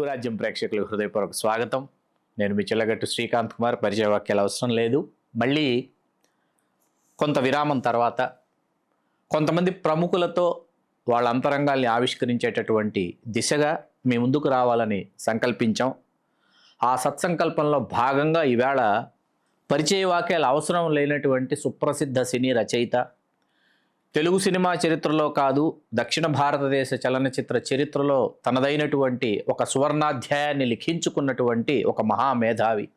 యువరాజ్యం ప్రేక్షకులకు హృదయపూర్వక స్వాగతం. నేను మీ చిల్లగట్టు శ్రీకాంత్ కుమార్. పరిచయ వాక్యాలు అవసరం లేదు. మళ్ళీ కొంత విరామం తర్వాత కొంతమంది ప్రముఖులతో వాళ్ళ అంతరంగాల్ని ఆవిష్కరించేటటువంటి దిశగా మీ ముందుకు రావాలని సంకల్పించాం. ఆ సత్సంకల్పంలో భాగంగా ఈవేళ పరిచయ వాక్యాలు అవసరం లేనటువంటి సుప్రసిద్ధ సినీ రచయిత, తెలుగు సినిమా చరిత్రలో కాదు దక్షిణ భారతదేశ చలనచిత్ర చరిత్రలో తనదైనటువంటి ఒక సువర్ణాధ్యాయాన్ని లిఖించుకున్నటువంటి ఒక మహామేధావి,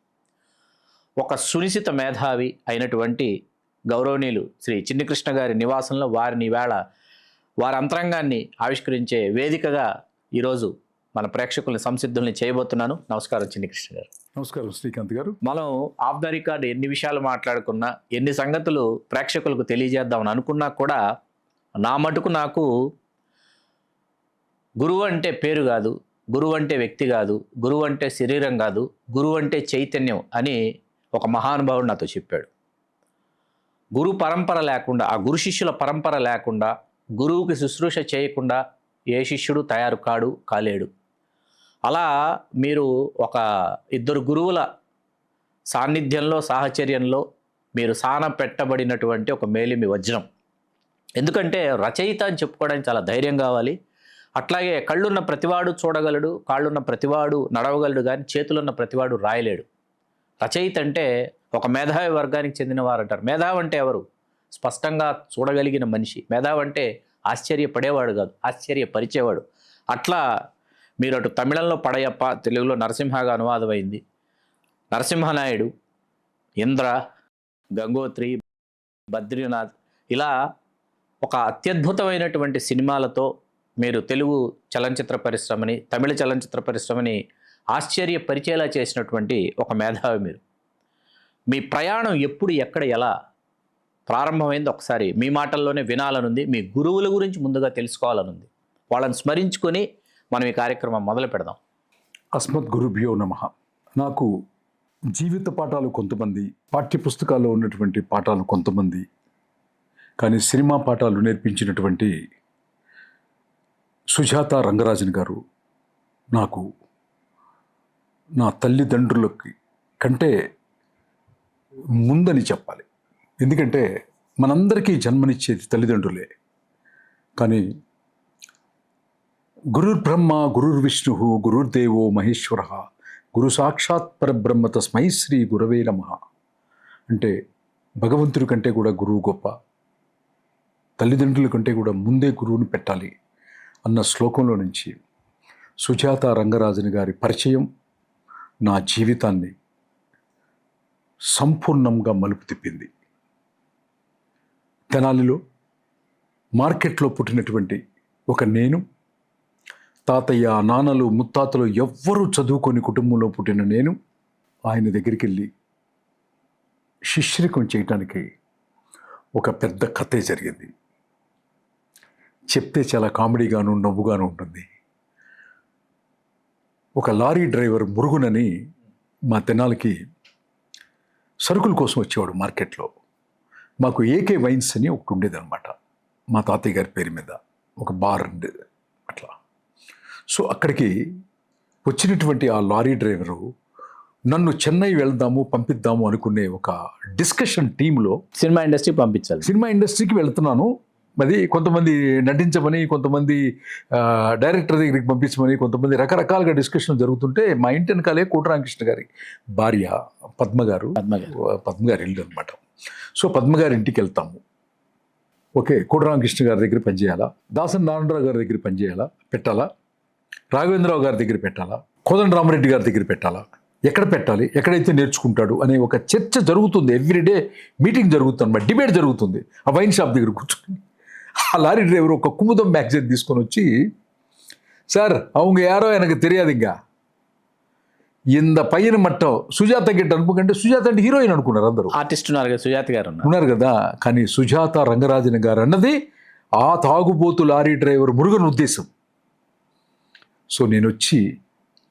ఒక సునిశిత మేధావి అయినటువంటి గౌరవనీయులు శ్రీ చిన్ని కృష్ణ గారి నివాసంలో వారిని వేళ వారి అంతరంగాన్ని ఆవిష్కరించే వేదికగా ఈరోజు మన ప్రేక్షకుల్ని సంసిద్ధుల్ని చేయబోతున్నాను. నమస్కారం చిన్ని కృష్ణ గారు. నమస్కారం శ్రీకాంత్ గారు. మనం ఆఫ్ ద రికార్డ్ ఎన్ని విషయాలు మాట్లాడుకున్నా, ఎన్ని సంగతులు ప్రేక్షకులకు తెలియజేద్దామని అనుకున్నా కూడా నా మటుకు నాకు గురువు అంటే పేరు కాదు, గురువు అంటే వ్యక్తి కాదు, గురువు అంటే శరీరం కాదు, గురువు అంటే చైతన్యం అని ఒక మహానుభావుడు నాతో చెప్పాడు. గురు పరంపర లేకుండా, ఆ గురు శిష్యుల పరంపర లేకుండా, గురువుకి శుశ్రూష చేయకుండా ఏ శిష్యుడు తయారు కాలేడు. అలా మీరు ఒక ఇద్దరు గురువుల సాన్నిధ్యంలో, సాహచర్యంలో మీరు సాన పెట్టబడినటువంటి ఒక మేలిమి వజ్రం. ఎందుకంటే రచయిత అని చెప్పుకోవడానికి చాలా ధైర్యం కావాలి. అట్లాగే కళ్ళున్న ప్రతివాడు చూడగలడు, కాళ్ళున్న ప్రతివాడు నడవగలడు, కానీ చేతులున్న ప్రతివాడు రాయలేడు. రచయిత అంటే ఒక మేధావి వర్గానికి చెందినవారు అంటారు. మేధావి అంటే ఎవరు? స్పష్టంగా చూడగలిగిన మనిషి. మేధావి అంటే ఆశ్చర్యపడేవాడు కాదు, ఆశ్చర్యపరిచేవాడు. అట్లా మీరు అటు తమిళంలో పడయప్ప, తెలుగులో నరసింహగా అనువాదమైంది. నరసింహనాయుడు, ఇంద్ర, గంగోత్రి, బద్రీనాథ్, ఇలా ఒక అత్యద్భుతమైనటువంటి సినిమాలతో మీరు తెలుగు చలనచిత్ర పరిశ్రమని, తమిళ చలనచిత్ర పరిశ్రమని ఆశ్చర్యపరిచేలా చేసినటువంటి ఒక మేధావి మీరు. మీ ప్రయాణం ఎప్పుడు, ఎక్కడ, ఎలా ప్రారంభమైంది ఒకసారి మీ మాటల్లోనే వినాలనుంది. మీ గురువుల గురించి ముందుగా తెలుసుకోవాలనుంది. వాళ్ళని స్మరించుకొని మనం ఈ కార్యక్రమం మొదలు పెడదాం. అస్మద్ గురుభ్యో నమః. నాకు జీవిత పాఠాలు కొంతమంది, పాఠ్యపుస్తకాల్లో ఉన్నటువంటి పాఠాలు కొంతమంది, కానీ సినిమా పాఠాలు నేర్పించినటువంటి సుజాత రంగరాజన్ గారు నాకు నా తల్లిదండ్రులకి కంటే ముందని చెప్పాలి. ఎందుకంటే మనందరికీ జన్మనిచ్చేది తల్లిదండ్రులే. కానీ గురుర్ బ్రహ్మ గురుర్ విష్ణు గురుర్దేవో మహేశ్వర గురు సాక్షాత్ పరబ్రహ్మ తస్మై శ్రీ గురవే నమః అంటే భగవంతుడి కంటే కూడా గురువు గొప్ప, తల్లిదండ్రుల కంటే కూడా ముందే గురువుని పెట్టాలి అన్న శ్లోకంలో నుంచి సుజాత రంగరాజన్ గారి పరిచయం నా జీవితాన్ని సంపూర్ణంగా మలుపు తిప్పింది. తెనాలిలో మార్కెట్లో పుట్టినటువంటి ఒక నేను, తాతయ్య, నాన్నలు, ముత్తాతలు ఎవ్వరూ చదువుకొని కుటుంబంలో పుట్టిన నేను ఆయన దగ్గరికి వెళ్ళి శిష్యరికం చేయటానికి ఒక పెద్ద కథే జరిగింది. చెప్తే చాలా కామెడీగాను నవ్వుగాను ఉంటుంది. ఒక లారీ డ్రైవర్ మురుగునని మా తెనాలికి సరుకుల కోసం వచ్చేవాడు మార్కెట్లో. మాకు ఏకే వైన్స్ అని ఒకటి ఉండేదన్నమాట, మా తాతయ్య గారి పేరు మీద ఒక బార్ ఉండేది అట్లా. సో అక్కడికి వచ్చినటువంటి ఆ లారీ డ్రైవరు నన్ను చెన్నై పంపిద్దాము అనుకునే ఒక డిస్కషన్ టీంలో సినిమా ఇండస్ట్రీకి పంపించాలి. సినిమా ఇండస్ట్రీకి వెళ్తున్నాను. అది కొంతమంది నటించమని, కొంతమంది డైరెక్టర్ దగ్గరికి పంపించమని, కొంతమంది రకరకాలుగా డిస్కషన్ జరుగుతుంటే మా ఇంటి వెనకాలే కోటరామకృష్ణ గారి భార్య పద్మగారు ఇల్లు అనమాట. సో పద్మగారి ఇంటికి వెళ్తాము. ఓకే, కోటరామకృష్ణ గారి దగ్గర పనిచేయాలా, దాసన్ నారాయణరావు గారి దగ్గర పెట్టాలా, రాఘవేంద్రరావు గారి దగ్గర పెట్టాలా, కోదండరామరెడ్డి గారి దగ్గర పెట్టాలా, ఎక్కడ పెట్టాలి, ఎక్కడైతే నేర్చుకుంటాడు అనే ఒక చర్చ జరుగుతుంది. ఎవ్రీడే మీటింగ్ జరుగుతుంది అన్నమాట, డిబేట్ జరుగుతుంది ఆ వైన్ షాప్ దగ్గర కూర్చొని. ఆ లారీ డ్రైవర్ ఒక కుముదం మ్యాగజైన్ తీసుకొని వచ్చి, సార్ அவங்க யாரோ எனக்கு தெரியாதுங்க, ఇంత పైన మట్టం సుజాత గిట్ట అనుకుంటే, సుజాత అంటే హీరోయిన్ అనుకున్నారు అందరూ. ఆర్టిస్ట్ ఉన్నారు కదా, సుజాత గారు ఉన్నారు కదా. కానీ సుజాత రంగరాజన్ గారు అన్నది ఆ తాగుబోతు లారీ డ్రైవర్ మురుగన్ ఉద్దేశం. సో నేను వచ్చి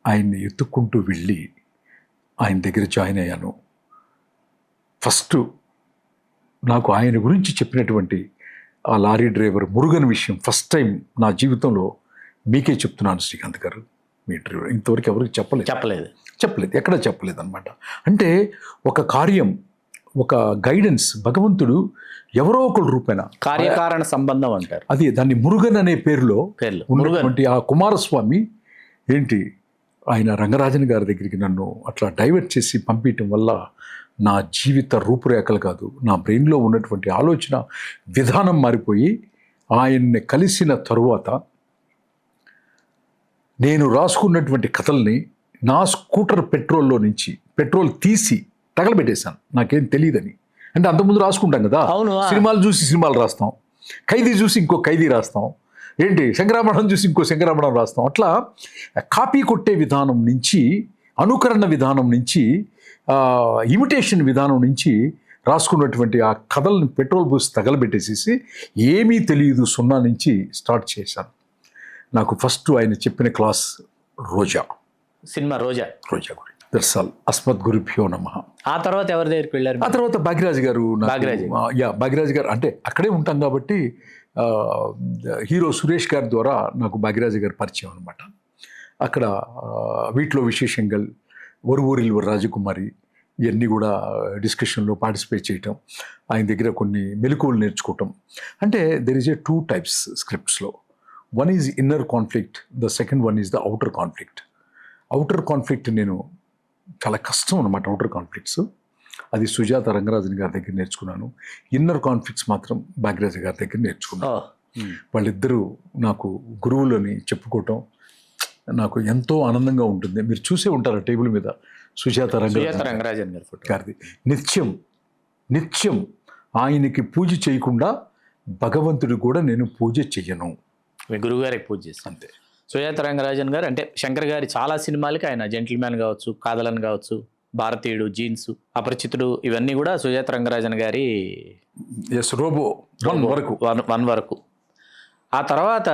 ఆయన్ని ఎత్తుక్కుంటూ వెళ్ళి ఆయన దగ్గర జాయిన్ అయ్యాను. ఫస్ట్ నాకు ఆయన గురించి చెప్పినటువంటి ఆ లారీ డ్రైవర్ మురుగన్ విషయం ఫస్ట్ టైం నా జీవితంలో మీకే చెప్తున్నాను శ్రీకాంత్ గారు. మీ ఇంటర్వ్యూ ఇంతవరకు ఎవరికి చెప్పలేదు. ఎక్కడ చెప్పలేదు అనమాట. అంటే ఒక కార్యం, ఒక గైడెన్స్ భగవంతుడు ఎవరో ఒకరు రూపేణ, కార్యకారణ సంబంధం అంటారు. అది దాన్ని మురుగన్ అనే పేరులో పేర్లు ఉన్నటువంటి ఆ కుమారస్వామి ఏంటి, ఆయన రంగరాజన్ గారి దగ్గరికి నన్ను అట్లా డైవర్ట్ చేసి పంపించడం వల్ల నా జీవిత రూపురేఖలు కాదు, నా బ్రెయిన్లో ఉన్నటువంటి ఆలోచన విధానం మారిపోయి, ఆయన్ని కలిసిన తరువాత నేను రాసుకున్నటువంటి కథల్ని నా స్కూటర్ పెట్రోల్ తీసి తగలబెట్టేశాను, నాకేం తెలియదని. అంటే అంతకుముందు రాసుకుంటాం కదా, అవును. సినిమాలు చూసి సినిమాలు రాస్తాం, ఖైదీ చూసి ఇంకో ఖైదీ రాస్తాం, ఏంటి శంకరాభరణం చూసి ఇంకో శంకరాభరణం రాస్తాం. అట్లా కాపీ కొట్టే విధానం నుంచి, అనుకరణ విధానం నుంచి, ఇమిటేషన్ విధానం నుంచి రాసుకున్నటువంటి ఆ కథల్ని పెట్రోల్ పోసి తగలబెట్టేసేసి ఏమీ తెలియదు, సున్నా నుంచి స్టార్ట్ చేశాను. నాకు ఫస్ట్ ఆయన చెప్పిన క్లాస్ రోజా సినిమా. రోజా గురి దర్శాల్ అస్మద్ గురుభ్యో నమః. ఆ తర్వాత ఎవరి దగ్గరికి వెళ్ళారు? ఆ తర్వాత భాగ్యరాజ్ గారు, భాగ్యరాజ్ గారు అంటే అక్కడే ఉంటాం కాబట్టి హీరో సురేష్ గారి ద్వారా నాకు భాగ్యరాజ్ గారు పరిచయం అనమాట. అక్కడ వీటిలో విశేషంగా ఒరువూరిల్ రాజకుమారి ఇవన్నీ కూడా డిస్కషన్లో పార్టిసిపేట్ చేయటం, ఆయన దగ్గర కొన్ని మెలకువలు నేర్చుకోవటం. అంటే దెర్ ఈజ్ ఏ 2 types స్క్రిప్ట్స్లో. One is inner conflict, the second one is the outer conflict. Outer conflict నేను చాలా కష్టం అనమాట. అవుటర్ కాన్ఫ్లిక్ట్స్ అది సుజాత రంగరాజన్ గారి దగ్గర నేర్చుకున్నాను. ఇన్నర్ కాన్ఫ్లిక్ట్స్ మాత్రం భాగ్యరాజ్ గారి దగ్గర నేర్చుకున్నాను. వాళ్ళిద్దరూ నాకు గురువులని చెప్పుకోవటం నాకు ఎంతో ఆనందంగా ఉంటుంది. మీరు చూసే ఉంటారు టేబుల్ మీద సుజాత రంగరాజన్ గారిది. నిత్యం ఆయనకి పూజ చేయకుండా భగవంతుడి కూడా నేను పూజ చెయ్యను. మీ గురువు గారికి పూజ చేస్తాను అంతే. సుజాత రంగరాజన్ గారు అంటే శంకర్ గారి చాలా సినిమాలకి ఆయన జెంటిల్మ్యాన్ కావచ్చు, కాదలన్ కావచ్చు, భారతీయుడు, జీన్స్, అపరిచితుడు, ఇవన్నీ కూడా సుజాత రంగరాజన్ గారి రోబో 1 వరకు. ఆ తర్వాత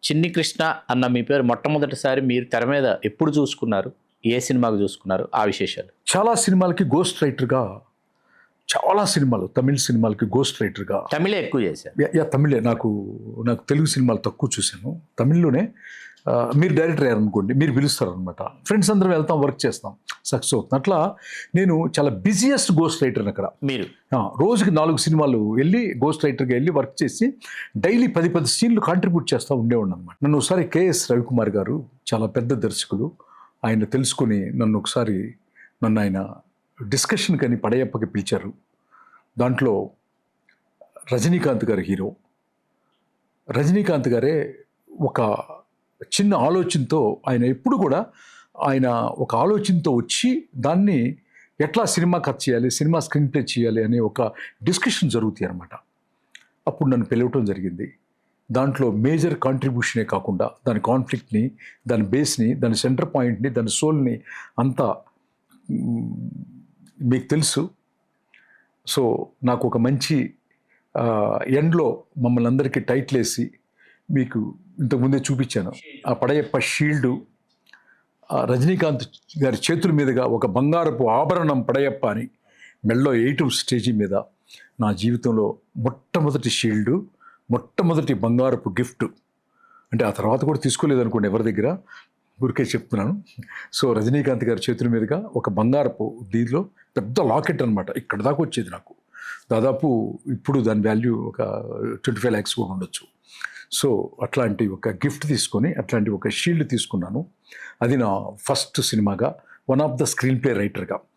చిన్ని కృష్ణ అన్న మీ పేరు మొట్టమొదటిసారి మీరు తెర మీద ఎప్పుడు చూసుకున్నారు, ఏ సినిమాకు చూసుకున్నారు, ఆ విశేషాలు. చాలా సినిమాలకి గోస్ట్ రైటర్గా, చాలా సినిమాలు తమిళ సినిమాలకి గోస్ట్ రైటర్గా. తమిళే ఎక్కువ చేశారు? తమిళే. నాకు తెలుగు సినిమాలు తక్కువ చూశాను. తమిళ్లోనే మీరు డైరెక్టర్ అయ్యారనుకోండి, మీరు పిలుస్తారనమాట, ఫ్రెండ్స్ అందరం వెళ్తాం, వర్క్ చేస్తాం, సక్సెస్ అవుతుంది. అట్లా నేను చాలా బిజియెస్ట్ గోస్ట్ రైటర్ని అక్కడ. మీరు రోజుకి 4 సినిమాలు వెళ్ళి గోస్ట్ రైటర్గా వెళ్ళి వర్క్ చేసి డైలీ 10 సీన్లు కాంట్రిబ్యూట్ చేస్తూ ఉండేవాడిని అనమాట. నన్ను ఒకసారి కేఎస్ రవికుమార్ గారు, చాలా పెద్ద దర్శకులు, ఆయన తెలుసుకుని నన్ను ఆయన డిస్కషన్ కానీ పడయప్పకి పిలిచారు. దాంట్లో రజనీకాంత్ గారు హీరో. రజనీకాంత్ గారే ఒక చిన్న ఆలోచనతో, ఆయన ఎప్పుడు కూడా ఒక ఆలోచనతో వచ్చి దాన్ని ఎట్లా సినిమా కట్ చేయాలి, సినిమా స్క్రీన్ ప్లే చేయాలి అనే ఒక డిస్కషన్ జరుగుతాయి అన్నమాట. అప్పుడు నన్ను పిలవటం జరిగింది. దాంట్లో మేజర్ కాంట్రిబ్యూషనే కాకుండా దాని కాన్ఫ్లిక్ట్ని, దాని బేస్ని, దాని సెంటర్ పాయింట్ని, దాని సోల్ని అంతా మీకు తెలుసు. సో నాకు ఒక మంచి ఎండ్లో మమ్మల్ని అందరికీ టైటిల్ వేసి మీకు ఇంతకుముందే చూపించాను. ఆ పడయప్ప షీల్డు రజనీకాంత్ గారి చేతుల మీదుగా ఒక బంగారపు ఆభరణం పడయప్ప అని మెల్లో 8 స్టేజీ మీద నా జీవితంలో మొట్టమొదటి షీల్డు, మొట్టమొదటి బంగారపు గిఫ్ట్. అంటే ఆ తర్వాత కూడా తీసుకోలేదనుకోండి ఎవరి దగ్గర, ఊరికే చెప్తున్నాను. సో రజనీకాంత్ గారి చేతుల మీదుగా ఒక బంగారపు దీనిలో పెద్ద లాకెట్ అనమాట, ఇక్కడ దాకా వచ్చేది నాకు. దాదాపు ఇప్పుడు దాని వాల్యూ ఒక 25 lakhs కూడా ఉండొచ్చు. సో అట్లాంటి ఒక గిఫ్ట్ తీసుకొని, అట్లాంటి ఒక షీల్డ్ తీసుకున్నాను. అది నా ఫస్ట్ సినిమాగా, one of the screenplay రైటర్గా.